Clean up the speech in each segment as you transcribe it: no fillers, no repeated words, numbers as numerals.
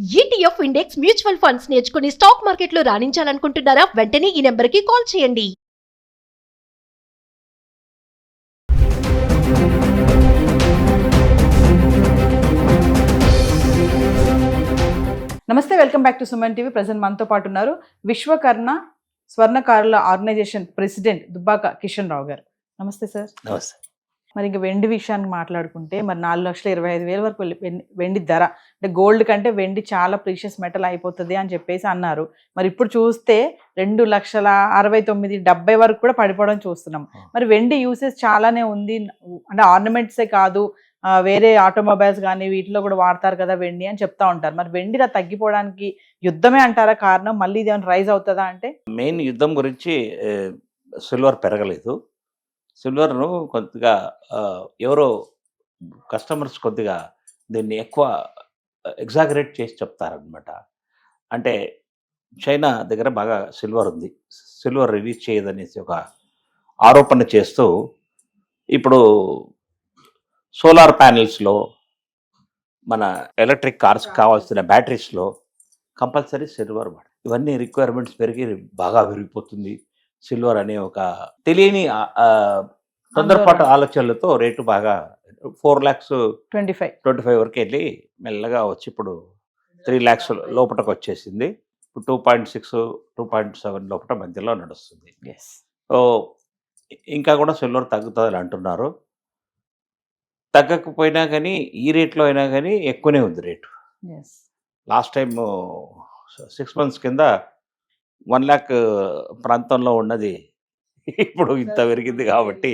ETF index mutual funds నేర్చుకుని stock మార్కెట్లో రాణించాలనుకుంటున్నారా? వెంటనే ఈ నెంబర్కి కాల్ చేయండి. నమస్తే, welcome back to Suman TV. Present మనతో పాటు ఉన్నారు విశ్వకర్ణ స్వర్ణకారుల ఆర్గనైజేషన్ ప్రెసిడెంట్ దుబ్బాక కిషన్ రావు గారు. నమస్తే సార్. నమస్తే. మరి ఇంకా వెండి విషయానికి మాట్లాడుకుంటే మరి 4,25,000 వరకు వెండి ధర, అంటే గోల్డ్ కంటే వెండి చాలా ప్రీషియస్ మెటల్ అయిపోతుంది అని చెప్పేసి అన్నారు. మరి ఇప్పుడు చూస్తే 2,69,70 వరకు కూడా పడిపోవడం చూస్తున్నాం. మరి వెండి యూసేజ్ చాలానే ఉంది, అంటే ఆర్నమెంట్సే కాదు, వేరే ఆటోమొబైల్స్ కానీ వీటిలో కూడా వాడతారు కదా వెండి అని చెప్తా ఉంటారు. మరి వెండి తగ్గిపోవడానికి యుద్ధమే అంటారా కారణం? మళ్ళీ ఇది ఏమైనా రైజ్ అవుతుందా? అంటే మెయిన్ యుద్ధం గురించి సిల్వర్ పెరగలేదు. సిల్వర్ను కొద్దిగా ఎవరో కస్టమర్స్ కొద్దిగా దీన్ని ఎక్కువ ఎగ్జాగరేట్ చేసి చెప్తారనమాట. అంటే చైనా దగ్గర బాగా సిల్వర్ ఉంది, సిల్వర్ రిలీజ్ చేయదనేసి ఒక ఆరోపణ చేస్తూ ఇప్పుడు సోలార్ ప్యానెల్స్లో, మన ఎలక్ట్రిక్ కార్స్ కావాల్సిన బ్యాటరీస్లో కంపల్సరీ సిల్వర్ వాడు. ఇవన్నీ రిక్వైర్మెంట్స్ పెరిగి బాగా పెరిగిపోతుంది. సిల్వర్ అనే ఒక తెలియని తొందరపాటు ఆలోచనలతో రేటు బాగా 4,25,000 వరకు వెళ్ళి మెల్లగా వచ్చి ఇప్పుడు 3 lakhs లోపటకు వచ్చేసింది. ఇప్పుడు 2.6, 2.7 లోపల మధ్యలో నడుస్తుంది. సో ఇంకా కూడా సిల్వర్ తగ్గుతుంది అంటున్నారు. తగ్గకపోయినా కానీ ఈ రేట్లో అయినా కానీ ఎక్కువనే ఉంది రేటు. లాస్ట్ టైం 6 months కింద 1 lakh ప్రాంతంలో ఉన్నది ఇప్పుడు ఇంత పెరిగింది కాబట్టి,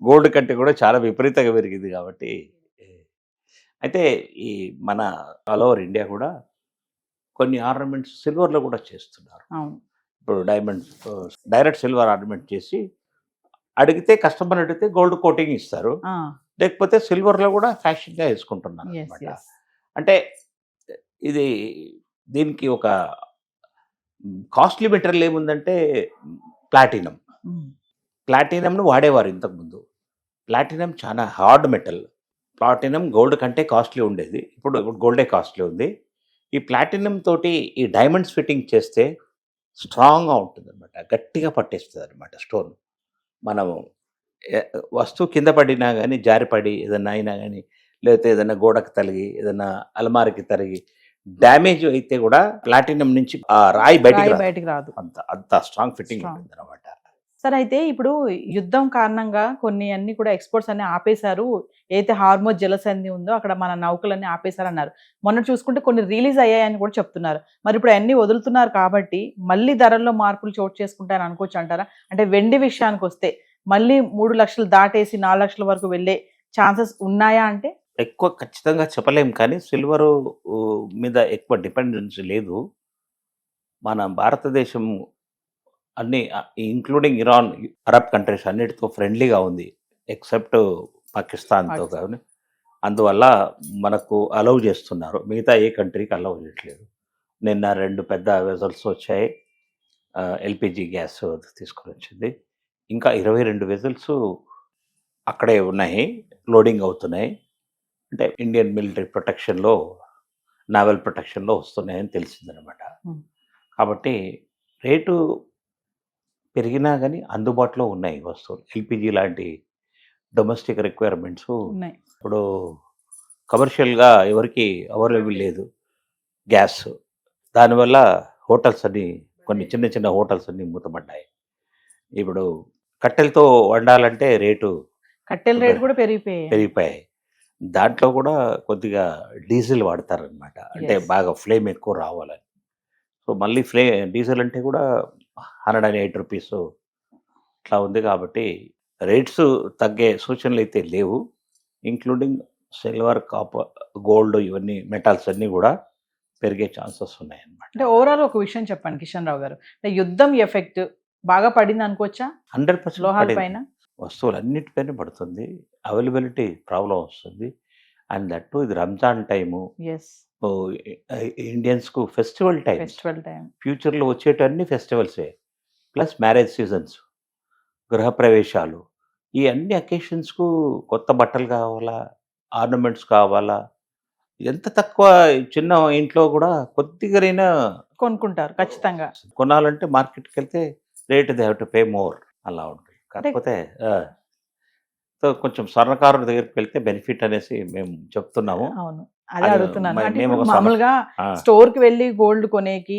గోల్డ్ కంటే కూడా చాలా విపరీతంగా పెరిగింది కాబట్టి. అయితే ఈ మన ఆల్ ఓవర్ ఇండియా కూడా కొన్ని ఆర్నమెంట్స్ సిల్వర్లో కూడా చేస్తున్నారు. ఇప్పుడు డైరెక్ట్ సిల్వర్ ఆర్నమెంట్ చేసి కస్టమర్ అడిగితే గోల్డ్ కోటింగ్ ఇస్తారు, లేకపోతే సిల్వర్లో కూడా ఫ్యాషన్గా వేసుకుంటున్నారు అనమాట. అంటే ఇది దీనికి ఒక కాస్ట్లీ మెటీరియల్ ఏముందంటే ప్లాటినంను వాడేవారు ఇంతకుముందు. ప్లాటినం చాలా హార్డ్ మెటల్. ప్లాటినం గోల్డ్ కంటే కాస్ట్లీ ఉండేది, ఇప్పుడు గోల్డే కాస్ట్లీ ఉంది. ఈ ప్లాటినం తోటి ఈ డైమండ్స్ ఫిట్టింగ్ చేస్తే స్ట్రాంగ్గా ఉంటుంది అనమాట, గట్టిగా పట్టేస్తుంది అనమాట స్టోన్. మనము వస్తువు కింద పడినా కానీ, జారిపడి ఏదన్నా అయినా కానీ, లేకపోతే ఏదైనా గోడకు తలిగి, ఏదైనా అలమారికి తరిగి డ్యామేజ్ అయితే కూడా ప్లాటినం నుంచి ఆ రాయి బయటికి రాదు. అంత స్ట్రాంగ్ ఫిట్టింగ్ ఉంటుంది అనమాట. సరే, అయితే ఇప్పుడు యుద్ధం కారణంగా కొన్ని అన్ని కూడా ఎక్స్పోర్ట్స్ అన్ని ఆపేశారు. ఏదైతే హార్మోజ్ జలసంధి ఉందో అక్కడ మన నౌకలన్నీ ఆపేశారు అన్నారు. మొన్న చూసుకుంటే కొన్ని రిలీజ్ అయ్యాయని కూడా చెప్తున్నారు. మరి ఇప్పుడు అన్ని వదులుతున్నారు కాబట్టి మళ్ళీ ధరల్లో మార్పులు చోటు చేసుకుంటారని అనుకోవచ్చు అంటారా? అంటే వెండి విషయానికి వస్తే మళ్ళీ 3 లక్షలు దాటేసి 4 లక్షల వరకు వెళ్ళే ఛాన్సెస్ ఉన్నాయా? అంటే ఎక్కువ ఖచ్చితంగా చెప్పలేం, కానీ సిల్వరు మీద ఎక్కువ డిపెండెన్సీ లేదు. మన భారతదేశం అన్ని ఇంక్లూడింగ్ ఇరాన్, అరబ్ కంట్రీస్ అన్నిటితో ఫ్రెండ్లీగా ఉంది, ఎక్సెప్ట్ పాకిస్తాన్తో. కానీ అందువల్ల మనకు అలౌ చేస్తున్నారు, మిగతా ఏ కంట్రీకి అలౌ చేయట్లేదు. నిన్న 2 పెద్ద వెజల్స్ వచ్చాయి, ఎల్పిజి గ్యాస్ తీసుకొని వచ్చింది. ఇంకా 22 వెజల్స్ అక్కడే ఉన్నాయి, లోడింగ్ అవుతున్నాయి. అంటే ఇండియన్ మిలిటరీ ప్రొటెక్షన్లో, నావల్ ప్రొటెక్షన్లో వస్తున్నాయని తెలిసిందనమాట. కాబట్టి రేటు పెరిగినా కానీ అందుబాటులో ఉన్నాయి వస్తువులు. ఎల్పిజి లాంటి డొమెస్టిక్ రిక్వైర్మెంట్స్ ఇప్పుడు కమర్షియల్గా ఎవరికి అవైలబుల్ లేదు గ్యాస్. దానివల్ల హోటల్స్ అన్నీ, కొన్ని చిన్న చిన్న హోటల్స్ అన్నీ మూతపడ్డాయి. ఇప్పుడు కట్టెలతో వండాలంటే కట్టెల రేటు కూడా పెరిగిపోయాయి. దాంట్లో కూడా కొద్దిగా డీజిల్ వాడతారనమాట, అంటే బాగా ఫ్లేమ్ ఎక్కువ రావాలని. సో మళ్ళీ డీజిల్ అంటే కూడా 108 రూపీస్ ఇట్లా ఉంది. కాబట్టి రేట్స్ తగ్గే సూచనలు అయితే లేవు, ఇంక్లూడింగ్ సిల్వర్, కాపర్, గోల్డ్, ఇవన్నీ మెటల్స్ అన్నీ కూడా పెరిగే ఛాన్సెస్ ఉన్నాయన్నమాట. అంటే ఓవరాల్ ఒక విషయం చెప్పండి కిషన్ రావు గారు, అంటే యుద్ధం ఎఫెక్ట్ బాగా పడింది అనుకోవచ్చా? 100% లోహాల పైన, వస్తువులు అన్నిటిపైన పడుతుంది. అవైలబిలిటీ ప్రాబ్లం వస్తుంది. అండ్ దట్టు ఇది రంజాన్ టైము, ఇండియన్స్కు ఫెస్టివల్ టైం. ఫ్యూచర్లో వచ్చేటన్ని ఫెస్టివల్సే, ప్లస్ మ్యారేజ్ సీజన్స్, గృహప్రవేశాలు, ఈ అన్ని అకేషన్స్కు కొత్త బట్టలు కావాలా, ఆర్నమెంట్స్ కావాలా, ఎంత తక్కువ చిన్న ఇంట్లో కూడా కొద్దిగానైనా కొనుక్కుంటారు ఖచ్చితంగా. కొనాలంటే మార్కెట్కి వెళ్తే rate they have to pay more అలా ఉంటుంది. కాకపోతే సో కొంచెం స్వర్ణకారుల దగ్గరికి వెళ్తే బెనిఫిట్ అనేసి మేము చెప్తున్నాము. అవును. అదే అది అడుగుతున్నాను. అంటే మేము ఇప్పుడు ఒక మామూలుగా ఆ, స్టోర్‌కి వెళ్లి గోల్డ్ కొనేకి,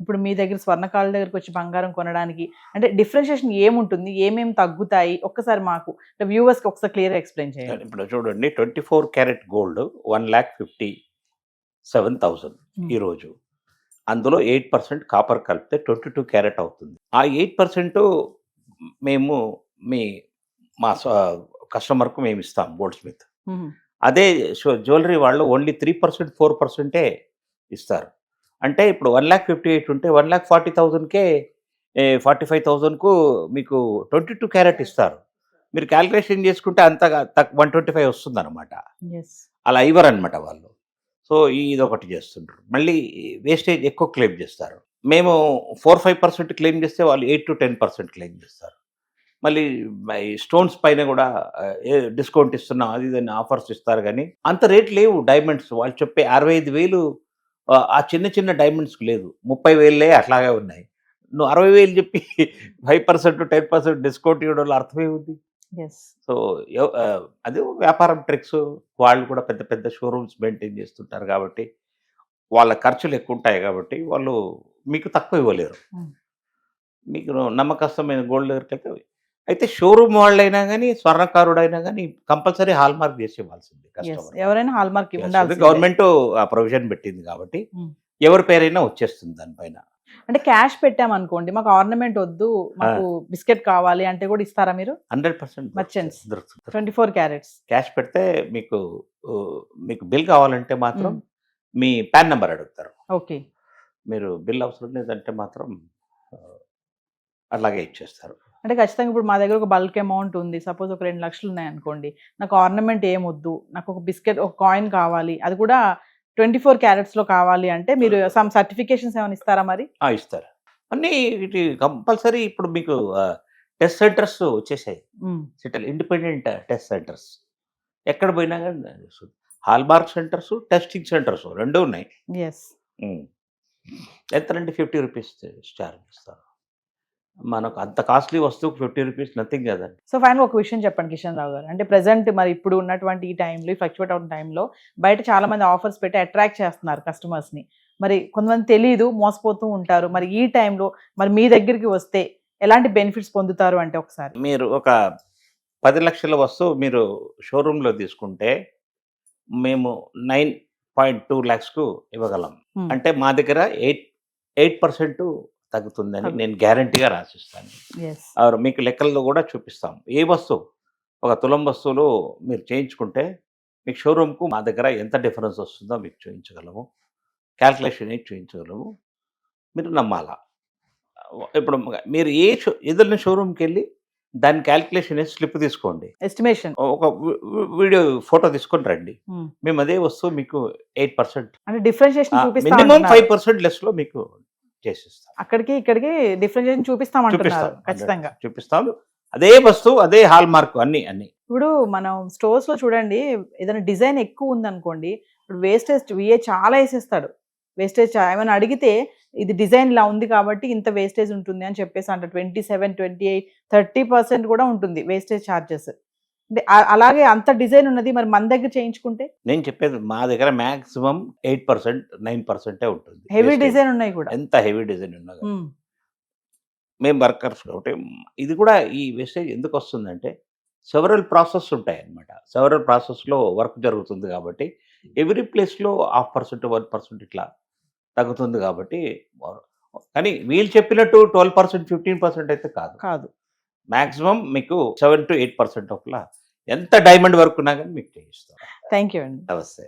ఇప్పుడు మీ దగ్గర స్వర్ణకారుల దగ్గరికి వచ్చి బంగారం కొనడానికి అంటే డిఫరెన్షియేషన్ ఏముంటుంది? ఏమేమి తగ్గుతాయి? ఒక్కసారి మాకు వ్యూవర్స్‌కి ఒకసారి క్లియర్‌గా ఎక్స్‌ప్లెయిన్ చేయండి. ఇప్పుడు చూడండి 24 క్యారెట్ గోల్డ్ 1,57,000 ఈరోజు. అందులో 8% కాపర్ కలిపితే 22 క్యారెట్ అవుతుంది. ఆ 8% మేము మా కస్టమర్కు మేము ఇస్తాం గోల్డ్ స్మిత్. హుహు. అదే జ్యువెలరీ వాళ్ళు ఓన్లీ 3% 4% ఇస్తారు. అంటే ఇప్పుడు 1,58,000 ఉంటే 1,40,000కే 45,000కు మీకు 22 క్యారెట్ ఇస్తారు. మీరు క్యాలిక్యులేషన్ చేసుకుంటే అంతగా 125 వస్తుందన్నమాట. యెస్. అలా ఇవ్వరనమాట వాళ్ళు. సో ఇదొకటి చేస్తుంటారు. మళ్ళీ వేస్టేజ్ ఎక్కువ క్లెయిమ్ చేస్తారు. మేము 4-5% క్లెయిమ్ చేస్తే వాళ్ళు 8-10% క్లెయిమ్ చేస్తారు. మళ్ళీ స్టోన్స్ పైన కూడా డిస్కౌంట్ ఇస్తున్నాం అది ఇదని ఆఫర్స్ ఇస్తారు కానీ అంత రేట్ లేవు డైమండ్స్. వాళ్ళు చెప్పే 65,000 ఆ చిన్న చిన్న డైమండ్స్కి లేదు. 30,000 అట్లాగే ఉన్నాయి. నువ్వు 60,000 చెప్పి 5% 10% డిస్కౌంట్ ఇవ్వడం వల్ల అర్థమే ఉంది. యెస్. సో అది వ్యాపారం ట్రిక్స్. వాళ్ళు కూడా పెద్ద పెద్ద షోరూమ్స్ మెయింటైన్ చేస్తుంటారు కాబట్టి వాళ్ళ ఖర్చులు ఎక్కువ ఉంటాయి కాబట్టి వాళ్ళు మీకు తక్కువ ఇవ్వలేరు. Hmm. మీకు నమ్మకస్తమైన గోల్డ్ దగ్గరికి వెళ్తే అయితే షోరూమ్ వాళ్ళైనా కానీ స్వర్ణకారుడైనా కానీ కంపల్సరీ హాల్ మార్క్ చేసి ఇవ్వాల్సింది యెస్. కస్టమర్. ఎవరైనా హాల్ మార్క్ ఉండాల్సిందే. గవర్నమెంట్ ఆ ప్రొవిజన్ పెట్టింది కాబట్టి Hmm. ఎవరి పేరైనా వచ్చేస్తుంది దానిపైన. అంటే క్యాష్ పెట్టామనుకోండి, మాకు ఆర్నమెంట్ వద్దు, మాకు బిస్కెట్ కావాలి అంటే కూడా ఇస్తారా మీరు? 100% Merchants. దొరుకుతుంది. 24 క్యారెట్స్. క్యాష్ పెడితే మీకు మీకు బిల్ కావాలంటే మాత్రం మీ పాన్ నెంబర్ అడుగుతారు. ఓకే. మీరు బిల్ అవసరం లేదంటే మాత్రం ఆ, అలాగే ఇచ్చేస్తారు. అంటే ఖచ్చితంగా ఇప్పుడు మా దగ్గర ఒక బల్క్ అమౌంట్ ఉంది. సపోజ్ ఒక 2 లక్షలు ఉన్నాయనుకోండి. నాకు ఆర్నమెంట్ ఏమొద్దు. నాకు ఒక బిస్కెట్, ఒక కాయిన్ కావాలి. అది కూడా 24 క్యారెట్స్‌లో కావాలి అంటే మీరు సమ్ సర్టిఫికేషన్స్ ఏమైనా ఇస్తారా మరి? ఇస్తారు. అన్నీ ఇది కంపల్సరీ. ఇప్పుడు మీకు టెస్ట్ సెంటర్స్ వచ్చేసాయి. హ్మ్. ఇండిపెండెంట్ టెస్ట్ సెంటర్స్ ఎక్కడ పోయినా కానీ hall mark centres, testing centres రెండు ఉన్నాయి. యెస్. ఎంతనంటే 50 రూపీస్ ఛార్జ్ ఇస్తారు. మనకు అంత కాస్ట్లీ వస్తువుకు 50 రూపీస్ నథింగ్ కదండి. సో ఫైనల్‌గా ఒక విషయం చెప్పండి కిషన్ రావు గారు. అంటే ప్రెజెంట్ మరి ఇప్పుడు ఉన్నటువంటి ఈ టైంలో, ఈ ఫ్లక్చుయేట్ అవుతున్న టైంలో బయట చాలా మంది ఆఫర్స్ పెట్టి అట్రాక్ట్ చేస్తున్నారు కస్టమర్స్‌ని. మరి కొంతమంది తెలీదు, మోసపోతూ ఉంటారు. మరి ఈ టైంలో మరి మీ దగ్గరికి వస్తే ఎలాంటి బెనిఫిట్స్ పొందుతారు అంటే ఒకసారి? మీరు ఒక 10 లక్షల వస్తువు మీరు షోరూంలో తీసుకుంటే మేము 9.2 lakhsకు ఇవ్వగలం. Hmm. అంటే మా దగ్గర 8% తగ్గుతుందని నేను గ్యారంటీగా రాసిస్తాను. యెస్. మీకు లెక్కల్లో కూడా చూపిస్తాం. ఏ వస్తువు ఒక తులం వస్తువులు మీరు చేయించుకుంటే మీకు షోరూమ్కు మా దగ్గర ఎంత డిఫరెన్స్ వస్తుందో మీకు చూపించగలము. క్యాల్కులేషన్ వేసి చూపించగలము. మీరు నమ్మాలా. ఇప్పుడు మీరు ఏదైనా షోరూమ్కి వెళ్ళి దాని క్యాల్కులేషన్ వేసి స్లిప్ తీసుకోండి. ఎస్టిమేషన్. ఒక వీడియో ఫోటో తీసుకొని రండి. Hmm. మేము అదే వస్తువు మీకు 8% అంటే డిఫరెన్షియేషన్ చూపిస్తా మినిమం అంటున్నారు. 5% లెస్లో మీకు చేసిస్తాం. అక్కడికి ఇక్కడికి డిఫరెన్షియేషన్ చూపిస్తామంటున్నారు చూపిస్తాం. ఖచ్చితంగా. చూపిస్తాం. అదే వస్తువు అదే హాల్ మార్క్ అన్ని. ఇప్పుడు మనం స్టోర్స్ లో చూడండి, ఏదైనా డిజైన్ ఎక్కువ ఉందనుకోండి, ఇప్పుడు వేస్టేజ్ విఏ చాలా వేసేస్తాడు. వేస్టేజ్ ఏమైనా అడిగితే ఇది డిజైన్ ఇలా ఉంది కాబట్టి ఇంత వేస్టేజ్ ఉంటుంది అని చెప్పేసి అంట. 27, 28, 30% కూడా ఉంటుంది వేస్టేజ్ ఛార్జెస్. అంటే అలాగే అంత డిజైన్ ఉన్నది మరి మన దగ్గర చేయించుకుంటే నేను చెప్పేది మా దగ్గర మాక్సిమం 8%, 9% ఉంటుంది. హెవీ డిజైన్ ఉన్నాయి కూడా. ఎంత హెవీ డిజైన్ ఉన్నా కానీ. మేము వర్కర్స్ కాబట్టి ఇది కూడా ఈ వేస్టేజ్ ఎందుకు వస్తుందంటే సెవరల్ ప్రాసెస్ ఉంటాయి అన్నమాట. సెవరల్ ప్రాసెస్లో వర్క్ జరుగుతుంది కాబట్టి ఎవ్రీ ప్లేస్లో 0.5%, 1% ఇట్లా తగ్గుతుంది కాబట్టి. కానీ వీళ్ళు చెప్పినట్టు 12%, 15% అయితే కాదు. మాక్సిమం మీకు 7 to 8% లోపల ఎంత డైమండ్ వర్క్ ఉన్నా కానీ మీకు చేయిస్తాం. థ్యాంక్ యూ అండి. నమస్తే.